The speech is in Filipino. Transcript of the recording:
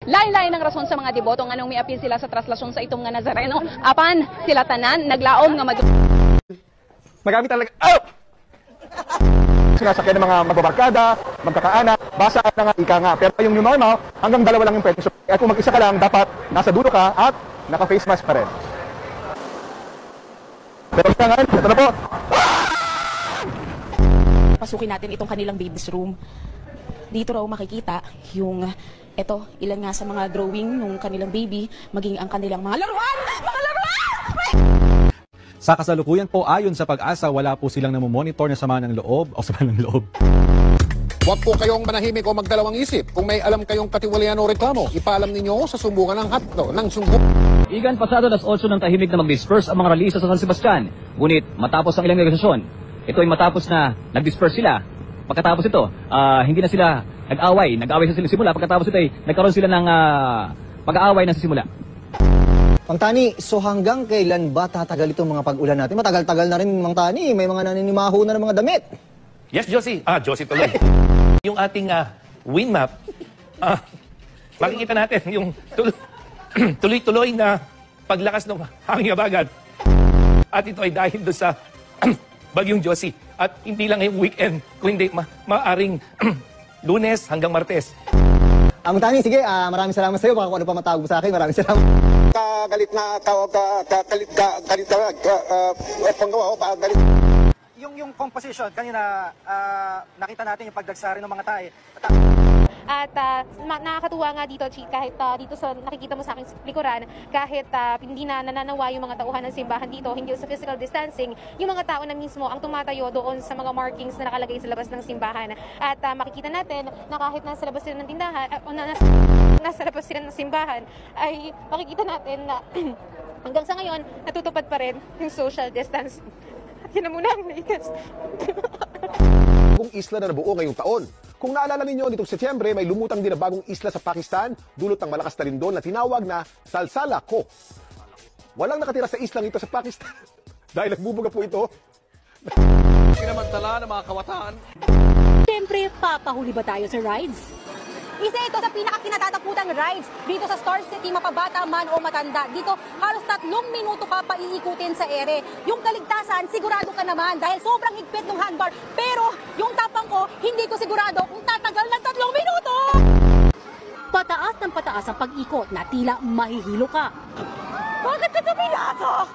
Lain-lain ng rason sa mga deboto nga nung may apil sila sa traslasyon sa itong nga Nazareno. Apan, sila tanan, naglaom nga Marami talaga, sinasakyan ng mga magbabarkada, magkakaanak, basa na nga, ika nga. Pero yung new normal, hanggang 2 lang yung pwede. At kung mag-isa ka lang, dapat nasa dulo ka at naka-face mask pa rin. Pero isa nga, ito na po. Pasukin natin itong kanilang baby's room. Dito raw makikita yung, ilan nga sa mga drawing ng kanilang baby, maging ang kanilang mga laruan! Mga laruan! Sa kasalukuyan po, ayon sa Pag-asa, wala po silang namomonitor na sama ng loob o sama ng loob. Huwag po kayong manahimik o magdalawang isip. Kung may alam kayong katiwalian o reklamo, ipaalam ninyo sa sumbungan ng hatdo ng sumbungan. Igan pasado das 8 ng tahimik na mag-disperse ang mga ralisa sa San Sebastian. Ngunit matapos ang ilang negosasyon, ito ay matapos na nag-disperse sila. Pagkatapos ito, hindi na sila nag-away. Nag-away sa simula. Pagkatapos ito ay nagkaroon sila ng pag-aaway na sa simula. Mang Tani, so hanggang kailan ba tatagal itong mga pag-ulan natin? Matagal-tagal na rin, Mang Tani. May mga naninimaho na ng mga damit. Yes, Josie. Josie tuloy. Yung ating wind map, makikita natin yung tuloy-tuloy na paglakas ng hangin habagat. At ito ay dahil doon sa Bagyong Josie. At hindi lang ngayong weekend, kung hindi maaring Lunes hanggang Martes. Mang Tani, sige, maraming salamat sa iyo. Baka kung ano pa matawag mo sa akin, maraming salamat. Galit na panggawa o galit. Yung composition, kanina nakita natin yung pagdagsari ng mga tae. At nakakatuwa nga dito, Chi, kahit dito sa nakikita mo sa aking likuran, kahit hindi na nananawa yung mga tauhan ng simbahan dito, hindi sa physical distancing, yung mga tao na mismo ang tumatayo doon sa mga markings na nakalagay sa labas ng simbahan. At makikita natin na kahit nasa labas sila ng tindahan, nasa labas sila ng simbahan, ay makikita natin na hanggang sa ngayon, natutupad pa rin yung social distancing. Yun na muna ang latest. Kung isla na nabuo ngayong taon. Kung naalala ninyo, nitong Setyembre, may lumutang din na bagong isla sa Pakistan, dulot ng malakas na lindol na tinawag na Salsala Ko. Walang nakatira sa islang ito sa Pakistan dahil nagbubuga po ito. Pinamantala ng mga kawataan. Siyempre, papahuli ba tayo sa rides? Isa ito sa pinakakinatatakutang rides dito sa Star City, mapabata man o matanda. Dito, halos 3 minuto ka pa iikutin sa ere. Yung kaligtasan, sigurado ka naman dahil sobrang higpit ng handbar. Pero yung tapang ko, hindi ko sigurado kung tatagal ng 3 minuto! Pataas ng pataas ang pag-ikot na tila mahihilo ka. Bakit ka tumilatok?